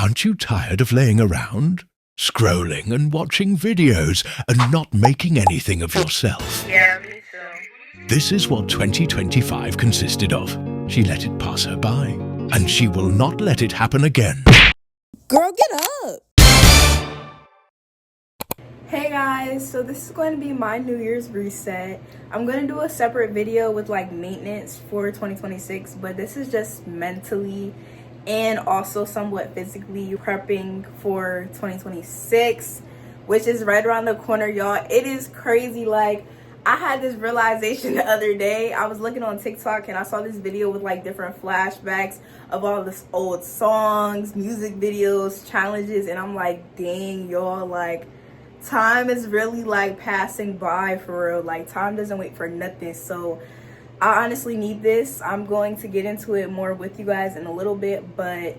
Aren't you tired of laying around, scrolling and watching videos and not making anything of yourself? Yeah, me too. This is what 2025 consisted of. She let it pass her by, and she will not let it happen again. Girl, get up! Hey guys, so this is going to be my New Year's reset. I'm going to do a separate video with like maintenance for 2026, but this is just mentally and also somewhat physically prepping for 2026, which is right around the corner, y'all. It is crazy. Like, I had this realization the other day. I was looking on TikTok and I saw this video with like different flashbacks of all this old songs, music videos, challenges, and I'm like, dang, y'all, like, time is really like passing by for real. Like, time doesn't wait for nothing. So I honestly need this. I'm going to get into it more with you guys in a little bit, but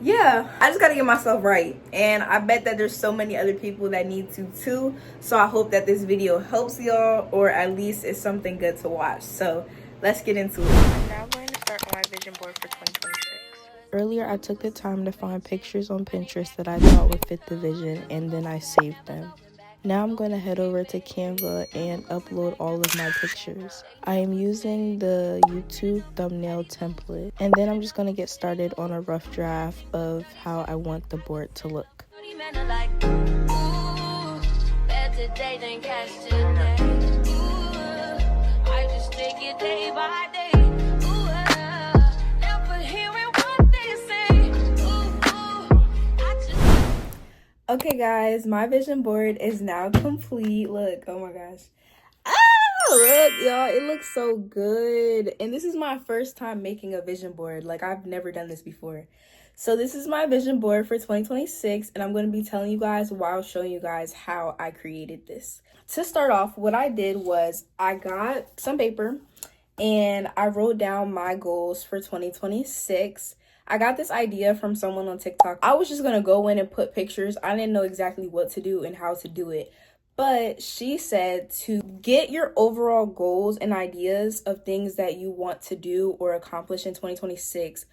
yeah, I just gotta get myself right, and I bet that there's so many other people that need to too. So I hope that this video helps y'all, or at least it's something good to watch. So let's get into it. I'm now going to start on my vision board for 2026. Earlier, I took the time to find pictures on Pinterest that I thought would fit the vision, and then I saved them. Now I'm going to head over to Canva and upload all of my pictures. I am using the YouTube thumbnail template, and then I'm just going to get started on a rough draft of how I want the board to look. Okay guys, my vision board is now complete. Look, oh my gosh. Oh, look, y'all, it looks so good. And this is my first time making a vision board. Like, I've never done this before. So this is my vision board for 2026, and I'm going to be telling you guys while showing you guys how I created this. To start off, what I did was I got some paper and I wrote down my goals for 2026. I got this idea from someone on TikTok. I was just going to go in and put pictures. I didn't know exactly what to do and how to do it. But she said to get your overall goals and ideas of things that you want to do or accomplish in 2026,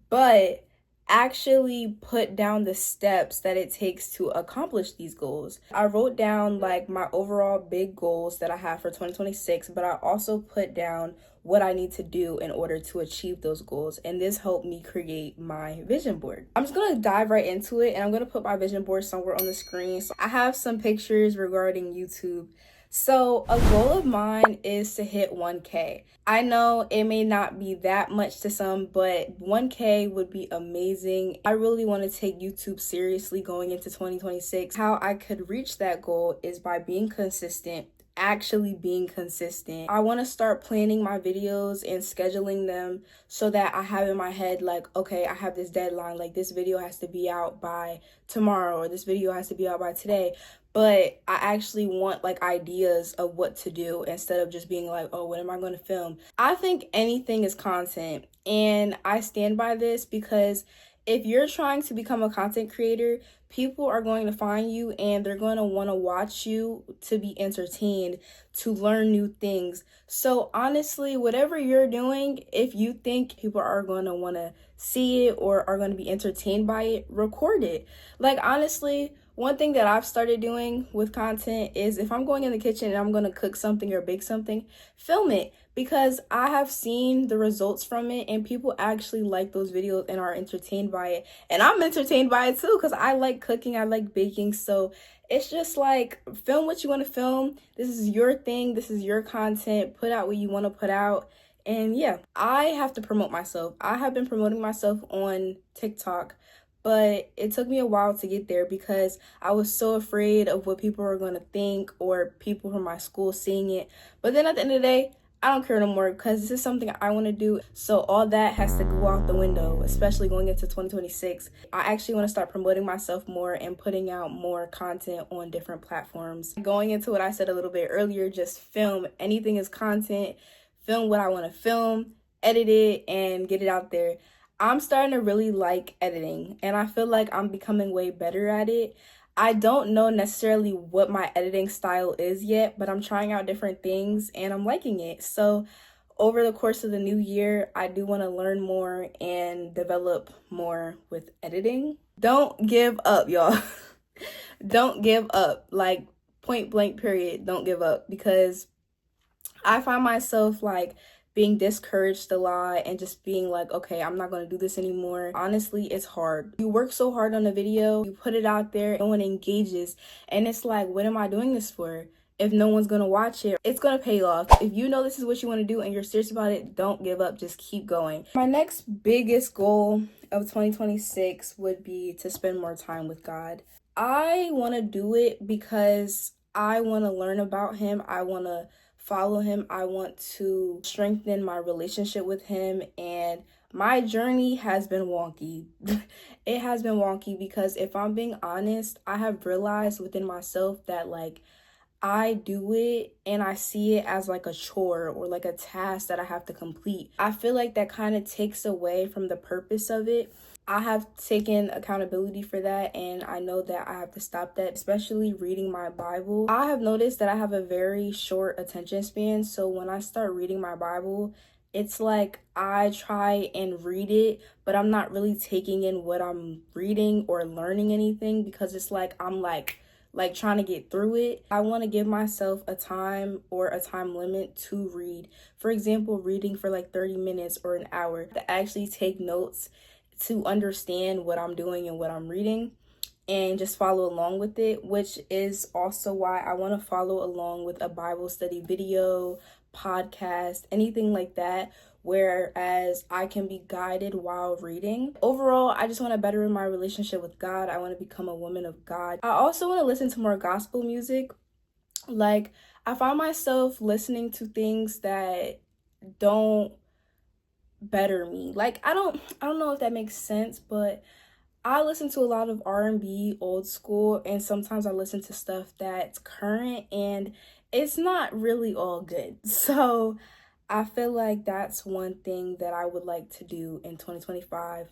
but actually put down the steps that it takes to accomplish these goals. I wrote down like my overall big goals that I have for 2026, but I also put down what I need to do in order to achieve those goals, and this helped me create my vision board. I'm just gonna dive right into it, and I'm gonna put my vision board somewhere on the screen. So I have some pictures regarding YouTube. So a goal of mine is to hit 1K. I know it may not be that much to some, but 1K would be amazing. I really want to take YouTube seriously going into 2026. How I could reach that goal is by being consistent, actually being consistent. I want to start planning my videos and scheduling them so that I have in my head like, okay, I have this deadline, like this video has to be out by tomorrow or this video has to be out by today. But I actually want like ideas of what to do instead of just being like, oh, when am I going to film? I think anything is content, and I stand by this because if you're trying to become a content creator, people are going to find you and they're going to want to watch you to be entertained, to learn new things. So honestly, whatever you're doing, if you think people are going to want to see it or are going to be entertained by it, record it. Like, honestly, one thing that I've started doing with content is if I'm going in the kitchen and I'm going to cook something or bake something, film it, because I have seen the results from it and people actually like those videos and are entertained by it. And I'm entertained by it too because I like cooking, I like baking. So it's just like, film what you want to film. This is your thing. This is your content. Put out what you want to put out. And yeah, I have to promote myself. I have been promoting myself on TikTok, but it took me a while to get there because I was so afraid of what people are going to think or people from my school seeing it. But then at the end of the day, I don't care no more because this is something I want to do. So all that has to go out the window, especially going into 2026. I actually want to start promoting myself more and putting out more content on different platforms. Going into what I said a little bit earlier, just film. Anything is content. Film what I want to film, edit it, and get it out there. I'm starting to really like editing, and I feel like I'm becoming way better at it. I don't know necessarily what my editing style is yet, but I'm trying out different things and I'm liking it. So over the course of the new year, I do want to learn more and develop more with editing. Don't give up, y'all. Don't give up. Like, point blank period, don't give up, because I find myself like being discouraged a lot and just being like, okay, I'm not going to do this anymore. Honestly, it's hard. You work so hard on a video, you put it out there, no one engages, and it's like, what am I doing this for? If no one's going to watch it, it's going to pay off. If you know this is what you want to do and you're serious about it, don't give up. Just keep going. My next biggest goal of 2026 would be to spend more time with God. I want to do it because I want to learn about him. I want to follow him. I want to strengthen my relationship with him, and my journey has been wonky. It has been wonky because if I'm being honest, I have realized within myself that like I do it and I see it as like a chore or like a task that I have to complete. I feel like that kind of takes away from the purpose of it. I have taken accountability for that, and I know that I have to stop that, especially reading my Bible. I have noticed that I have a very short attention span, so when I start reading my Bible, it's like I try and read it, but I'm not really taking in what I'm reading or learning anything, because it's like I'm like trying to get through it. I want to give myself a time or a time limit to read. For example, reading for like 30 minutes or an hour, to actually take notes, to understand what I'm doing and what I'm reading, and just follow along with it, which is also why I want to follow along with a Bible study video, podcast, anything like that, whereas I can be guided while reading. Overall, I just want to better my relationship with God. I want to become a woman of God. I also want to listen to more gospel music. Like, I find myself listening to things that don't better me. Like, I don't know if that makes sense, but I listen to a lot of R&B, old school, and sometimes I listen to stuff that's current, and it's not really all good. So I feel like that's one thing that I would like to do in 2025.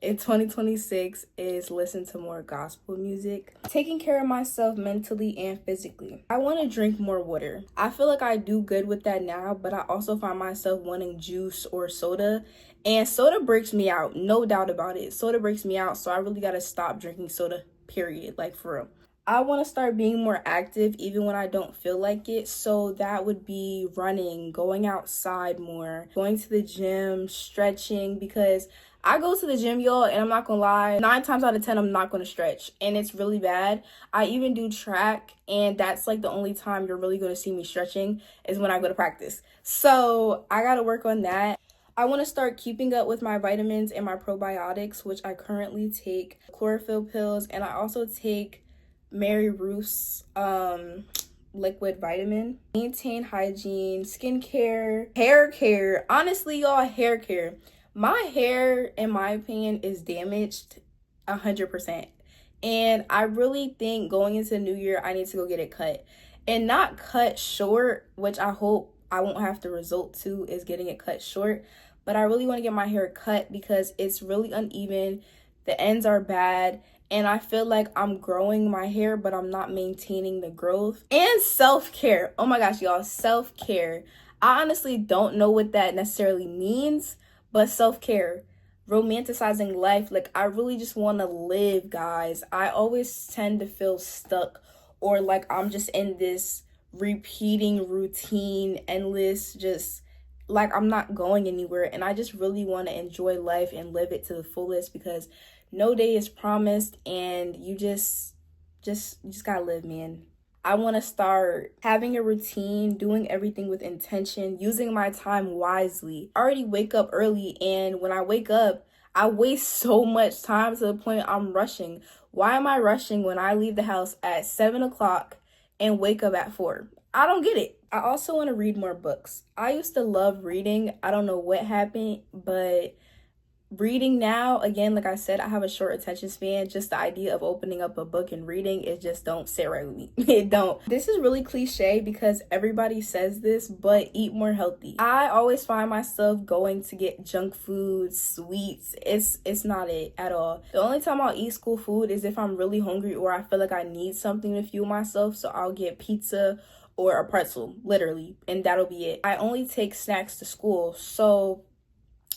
In 2026 is listen to more gospel music. Taking care of myself mentally and physically. I want to drink more water. I feel like I do good with that now, but I also find myself wanting juice or soda. And soda breaks me out, no doubt about it. Soda breaks me out, so I really got to stop drinking soda, period, like for real. I want to start being more active even when I don't feel like it. So that would be running, going outside more, going to the gym, stretching, because I go to the gym, y'all, and I'm not gonna lie, 9 times out of 10, I'm not gonna stretch, and it's really bad. I even do track, and that's like the only time you're really gonna see me stretching is when I go to practice. So I gotta work on that. I want to start keeping up with my vitamins and my probiotics, which I currently take chlorophyll pills, and I also take Mary Ruth's liquid vitamin. Maintain hygiene, skincare, hair care. Honestly, y'all, hair care. My hair, in my opinion, is damaged 100%. And I really think going into the new year, I need to go get it cut. And not cut short, which I hope I won't have to resort to is getting it cut short. But I really want to get my hair cut because it's really uneven. The ends are bad. And I feel like I'm growing my hair, but I'm not maintaining the growth. And self-care. Oh my gosh, y'all, self-care. I honestly don't know what that necessarily means. But self-care, romanticizing life, like I really just want to live, guys. I always tend to feel stuck, or like I'm just in this repeating routine, endless, just like I'm not going anywhere. And I just really want to enjoy life and live it to the fullest, because no day is promised, and you just gotta live, man. I want to start having a routine, doing everything with intention, using my time wisely. I already wake up early, and when I wake up, I waste so much time to the point I'm rushing. Why am I rushing when I leave the house at 7 o'clock and wake up at 4? I don't get it. I also want to read more books. I used to love reading. I don't know what happened, but reading now, again, like I said, I have a short attention span. Just the idea of opening up a book and reading, it just don't sit right with me. It don't. This is really cliche because everybody says this, but eat more healthy. I always find myself going to get junk food, sweets. It's not it at all. The only time I'll eat school food is if I'm really hungry or I feel like I need something to fuel myself. So I'll get pizza or a pretzel, literally, and that'll be it. I only take snacks to school, so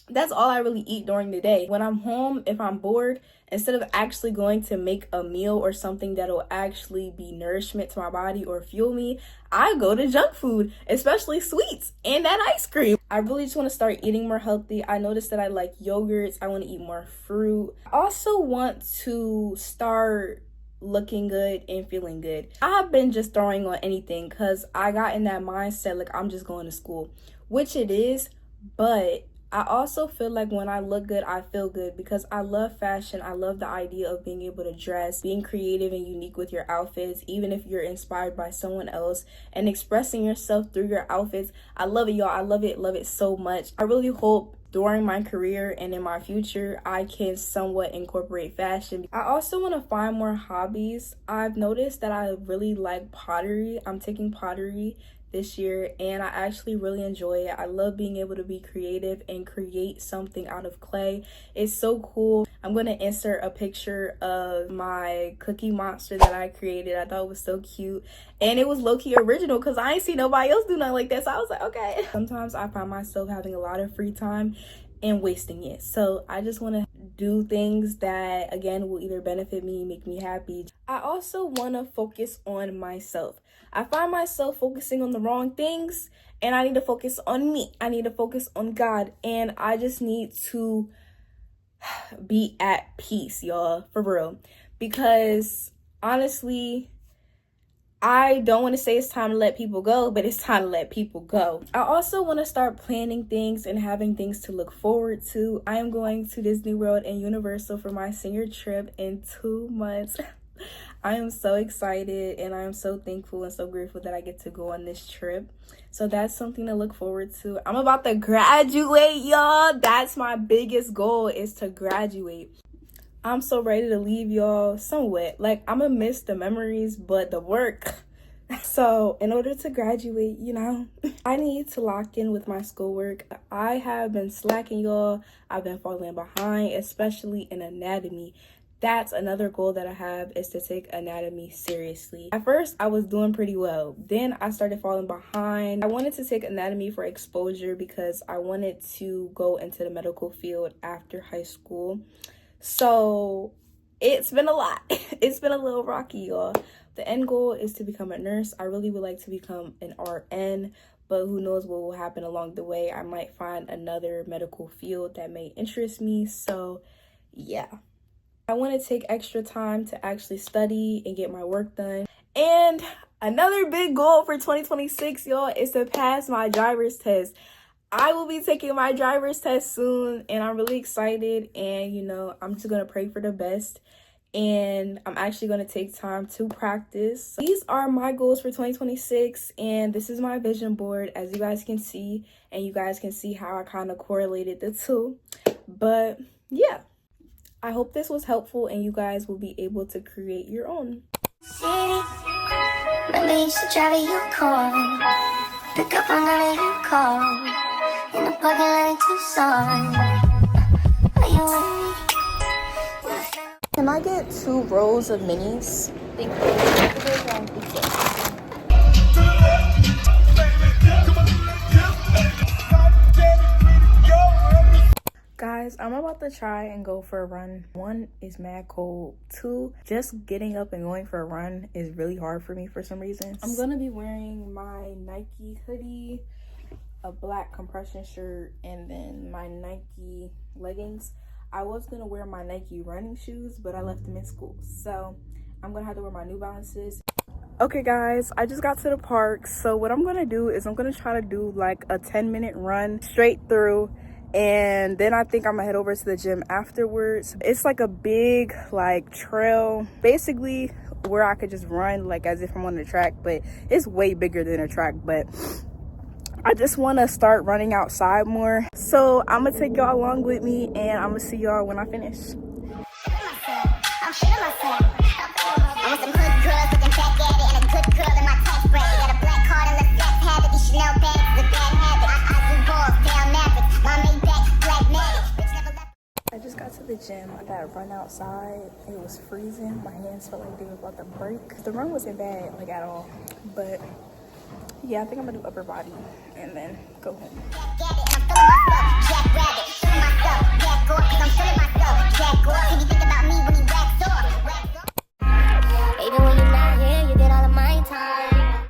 that's all I really eat during the day. When I'm home, if I'm bored Instead of actually going to make a meal or something that'll actually be nourishment to my body or fuel me, I go to junk food, especially sweets and that ice cream. I really just want to start eating more healthy. I noticed that I like yogurts. I want to eat more fruit. I also want to start looking good and feeling good. I've been just throwing on anything because I got in that mindset like I'm just going to school, which it is, but I also feel like when I look good, I feel good because I love fashion. I love the idea of being able to dress, being creative and unique with your outfits, even if you're inspired by someone else, and expressing yourself through your outfits. I love it, y'all. I love it so much. I really hope during my career and in my future, I can somewhat incorporate fashion. I also want to find more hobbies. I've noticed that I really like pottery. I'm taking pottery this year and I actually really enjoy it. I love being able to be creative and create something out of clay. It's so cool. I'm going to insert a picture of my cookie monster that I created. I thought it was so cute and it was low-key original because I ain't see nobody else do nothing like that, so I was like, okay. Sometimes I find myself having a lot of free time and wasting it, so I just want to do things that again will either benefit me, make me happy. I also want to focus on myself. I find myself focusing on the wrong things and I need to focus on me. I need to focus on God and I just need to be at peace, y'all, for real. Because honestly, I don't want to say it's time to let people go, but it's time to let people go. I also want to start planning things and having things to look forward to. I am going to Disney World and Universal for my senior trip in 2 months. I am so excited and I am so thankful and so grateful that I get to go on this trip. So that's something to look forward to. I'm about to graduate, y'all. That's my biggest goal, is to graduate. I'm so ready to leave, y'all. Somewhat. Like, I'm gonna miss the memories, but the work. So in order to graduate, you know, I need to lock in with my schoolwork. I have been slacking, y'all. I've been falling behind, especially in anatomy. That's another goal that I have, is to take anatomy seriously. At first, I was doing pretty well. Then I started falling behind. I wanted to take anatomy for exposure because I wanted to go into the medical field after high school. So it's been a lot. It's been a little rocky, y'all. The end goal is to become a nurse. I really would like to become an RN, but who knows what will happen along the way. I might find another medical field that may interest me. So yeah. I want to take extra time to actually study and get my work done. And another big goal for 2026, y'all, is to pass my driver's test. I will be taking my driver's test soon and I'm really excited, and you know, I'm just going to pray for the best, and I'm actually going to take time to practice. These are my goals for 2026 and this is my vision board, as you guys can see, and you guys can see how I kind of correlated the two. But yeah, I hope this was helpful and you guys will be able to create your own. Maybe you should drive you call. Pick up on none of you call. In the parking lot in Tucson. Are you with me? Can I get 2 rows of minis? Thank you. Guys, I'm about to try and go for a run. 1, is mad cold. 2, just getting up and going for a run is really hard for me for some reason. I'm gonna be wearing my Nike hoodie, a black compression shirt, and then my Nike leggings. I was gonna wear my Nike running shoes, but I left them in school, so I'm gonna have to wear my New Balances. Okay guys, I just got to the park, so what I'm gonna do is I'm gonna try to do like a 10-minute run straight through, and then I think I'm gonna head over to the gym afterwards. It's like a big like trail, basically, where I could just run like as if I'm on the track, but it's way bigger than a track. But I just want to start running outside more, so I'm gonna take y'all along with me and I'm gonna see y'all when I finish. I'm feeling myself. I want some hood girls looking back at it, and a good girl in my tax bracket. Got a black card and the flat habit. These Chanel bags is a bad habit. I do balls down Mavericks. My Maybach black magic. Bitch never left. I just got to the gym. I got to run outside. It was freezing. My hands felt like they were about to break. The run wasn't bad, like at all, but yeah, I think I'm gonna do upper body and then go home. I'm feeling myself, Jack Rabbit. Feeling myself, Jack Gore, 'cause I'm feeling myself, Jack Gore. Can you think about me with